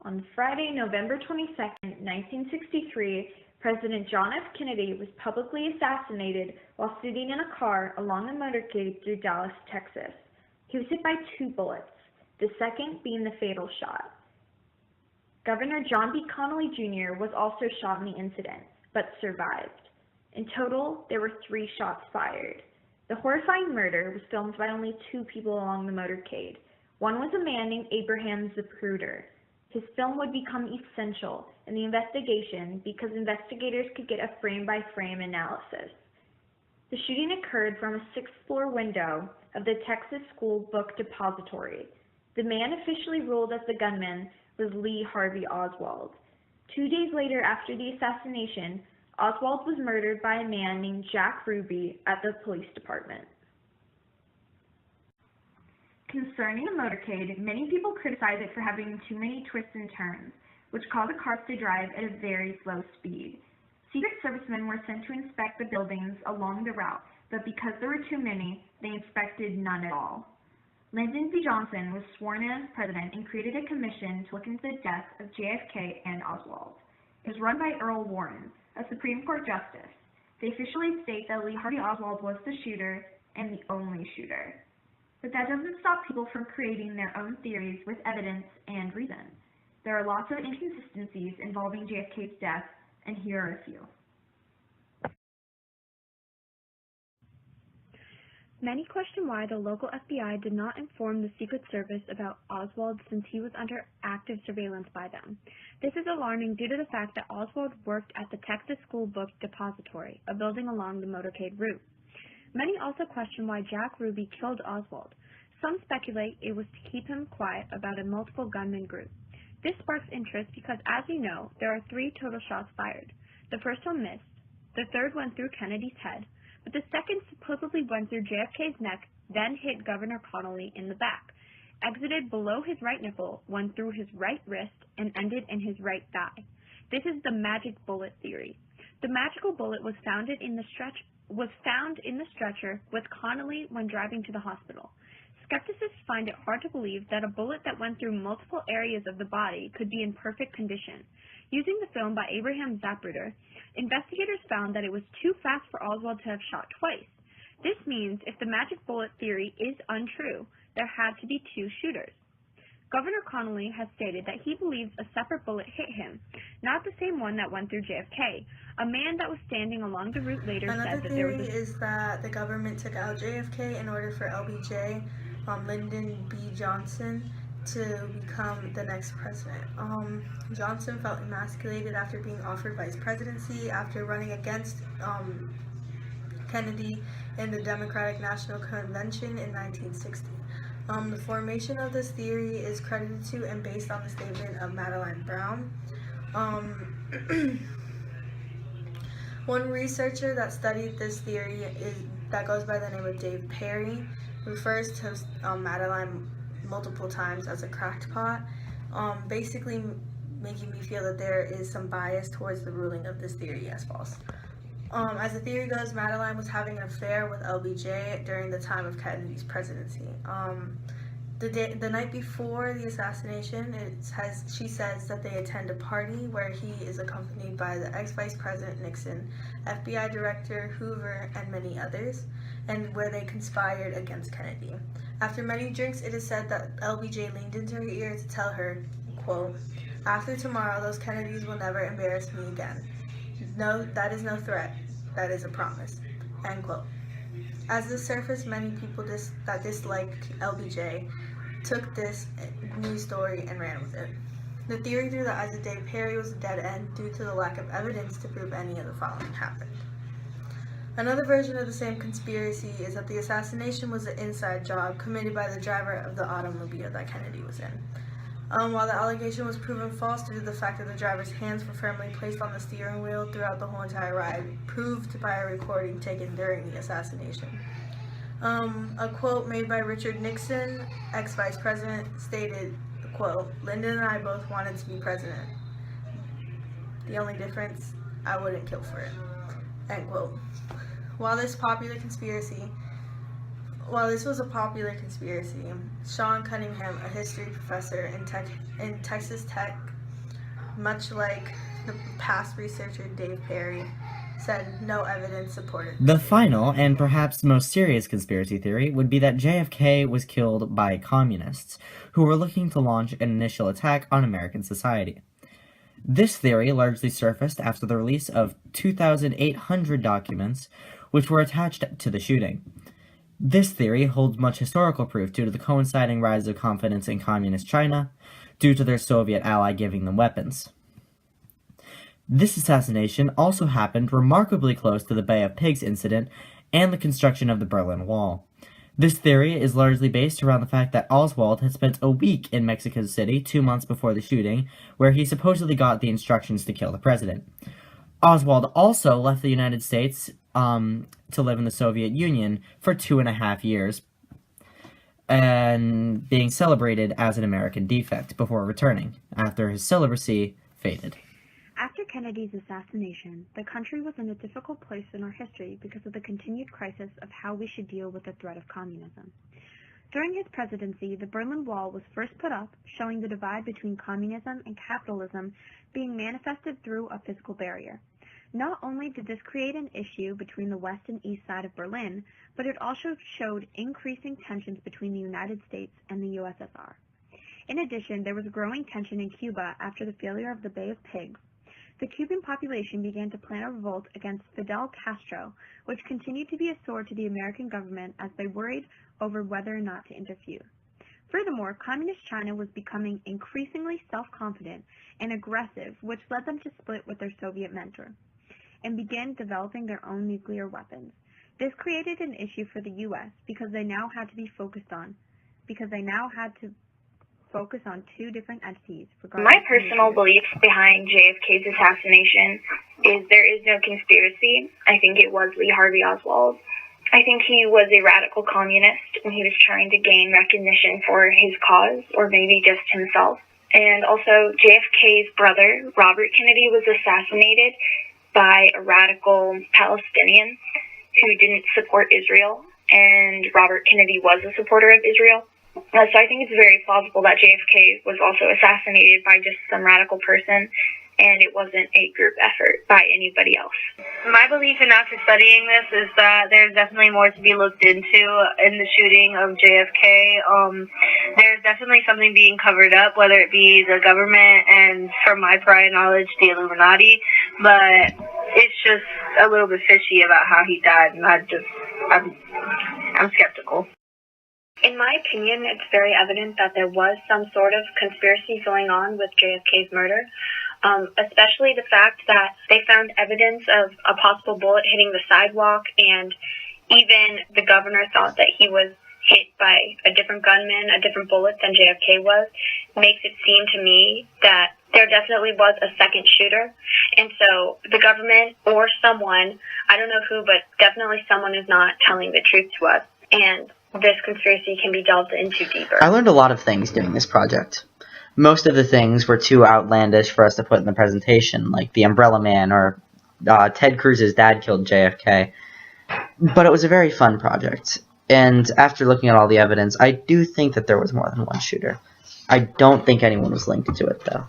On Friday, November 22nd, 1963, President John F. Kennedy was publicly assassinated while sitting in a car along a motorcade through Dallas, Texas. He was hit by 2 bullets, the second being the fatal shot. Governor John B. Connally Jr. was also shot in the incident, but survived. In total, there were 3 shots fired. The horrifying murder was filmed by only 2 people along the motorcade. One was a man named Abraham Zapruder. His film would become essential in the investigation because investigators could get a frame-by-frame analysis. The shooting occurred from a 6th-floor window of the Texas School Book Depository. The man officially ruled as the gunman was Lee Harvey Oswald. 2 days later after the assassination, Oswald was murdered by a man named Jack Ruby at the police department. Concerning the motorcade, many people criticize it for having too many twists and turns, which caused the cars to drive at a very slow speed. Secret Servicemen were sent to inspect the buildings along the route, but because there were too many, they inspected none at all. Lyndon B. Johnson was sworn in as president and created a commission to look into the death of JFK and Oswald. It was run by Earl Warren, a Supreme Court justice. They officially state that Lee Harvey Oswald was the shooter and the only shooter. But that doesn't stop people from creating their own theories with evidence and reason. There are lots of inconsistencies involving JFK's death, and here are a few. Many question why the local FBI did not inform the Secret Service about Oswald since he was under active surveillance by them. This is alarming due to the fact that Oswald worked at the Texas School Book Depository, a building along the motorcade route. Many also question why Jack Ruby killed Oswald. Some speculate it was to keep him quiet about a multiple gunman group. This sparks interest because, as you know, there are 3 total shots fired. The first one missed, the third went through Kennedy's head, but the second supposedly went through JFK's neck, then hit Governor Connally in the back, exited below his right nipple, went through his right wrist, and ended in his right thigh. This is the magic bullet theory. The magical bullet was found in the stretcher with Connally when driving to the hospital. Skepticists find it hard to believe that a bullet that went through multiple areas of the body could be in perfect condition. Using the film by Abraham Zapruder, investigators found that it was too fast for Oswald to have shot twice. This means if the magic bullet theory is untrue, there had to be 2 shooters. Governor Connally has stated that he believes a separate bullet hit him, not the same one that went through JFK. A man that was standing along the route later said that there was Another theory is that the government took out JFK in order for LBJ, Lyndon B. Johnson, to become the next president. Johnson felt emasculated after being offered vice presidency after running against Kennedy in the Democratic National Convention in 1960. The formation of this theory is credited to and based on the statement of Madeline Brown. One researcher that studied this theory that goes by the name of Dave Perry refers to Madeline multiple times as a crackpot, basically making me feel that there is some bias towards the ruling of this theory as false. As the theory goes, Madeline was having an affair with LBJ during the time of Kennedy's presidency. The night before the assassination, she says that they attend a party where he is accompanied by the ex-Vice President Nixon, FBI Director Hoover, and many others, and where they conspired against Kennedy. After many drinks, it is said that LBJ leaned into her ear to tell her, quote, "After tomorrow, those Kennedys will never embarrass me again. No, that is no threat. That is a promise." End quote. As the surface, many people that dislike LBJ took this news story and ran with it. The theory through the eyes of Dave Perry was a dead end due to the lack of evidence to prove any of the following happened. Another version of the same conspiracy is that the assassination was an inside job committed by the driver of the automobile that Kennedy was in. While the allegation was proven false due to the fact that the driver's hands were firmly placed on the steering wheel throughout the whole entire ride, proved by a recording taken during the assassination. A quote made by Richard Nixon, ex-vice president, stated, quote, "Lyndon and I both wanted to be president. The only difference, I wouldn't kill for it." End quote. While this was a popular conspiracy, Sean Cunningham, a history professor in Texas Tech much like the past researcher Dave Perry said no evidence supported. The final, and perhaps most serious conspiracy theory, would be that JFK was killed by communists, who were looking to launch an initial attack on American society. This theory largely surfaced after the release of 2,800 documents, which were attached to the shooting. This theory holds much historical proof due to the coinciding rise of confidence in Communist China, due to their Soviet ally giving them weapons. This assassination also happened remarkably close to the Bay of Pigs incident and the construction of the Berlin Wall. This theory is largely based around the fact that Oswald had spent a week in Mexico City 2 months before the shooting, where he supposedly got the instructions to kill the president. Oswald also left the United States to live in the Soviet Union for 2.5 years, and being celebrated as an American defect before returning, after his celibacy faded. After Kennedy's assassination, the country was in a difficult place in our history because of the continued crisis of how we should deal with the threat of communism. During his presidency, the Berlin Wall was first put up, showing the divide between communism and capitalism being manifested through a physical barrier. Not only did this create an issue between the west and east side of Berlin, but it also showed increasing tensions between the United States and the USSR. In addition, there was growing tension in Cuba after the failure of the Bay of Pigs. The Cuban population began to plan a revolt against Fidel Castro, which continued to be a sword to the American government as they worried over whether or not to interfere. Furthermore, Communist China was becoming increasingly self-confident and aggressive, which led them to split with their Soviet mentor and begin developing their own nuclear weapons. This created an issue for the U.S. because they now had to focus on two different entities. My personal beliefs behind JFK's assassination is there is no conspiracy. I think it was Lee Harvey Oswald. I think he was a radical communist and he was trying to gain recognition for his cause, or maybe just himself. And also, JFK's brother, Robert Kennedy, was assassinated by a radical Palestinian who didn't support Israel, and Robert Kennedy was a supporter of Israel. So I think it's very plausible that JFK was also assassinated by just some radical person, and it wasn't a group effort by anybody else. My belief in after studying this is that there's definitely more to be looked into in the shooting of JFK. There's definitely something being covered up, whether it be the government and, from my prior knowledge, the Illuminati, but it's just a little bit fishy about how he died, and I'm skeptical. In my opinion, it's very evident that there was some sort of conspiracy going on with JFK's murder, especially the fact that they found evidence of a possible bullet hitting the sidewalk, and even the governor thought that he was hit by a different gunman, a different bullet than JFK was. Makes it seem to me that there definitely was a second shooter, and so the government or someone, I don't know who, but definitely someone is not telling the truth to us, and this conspiracy can be delved into deeper. I learned a lot of things doing this project. Most of the things were too outlandish for us to put in the presentation, like the Umbrella Man or Ted Cruz's dad killed JFK. But it was a very fun project. And after looking at all the evidence, I do think that there was more than one shooter. I don't think anyone was linked to it, though.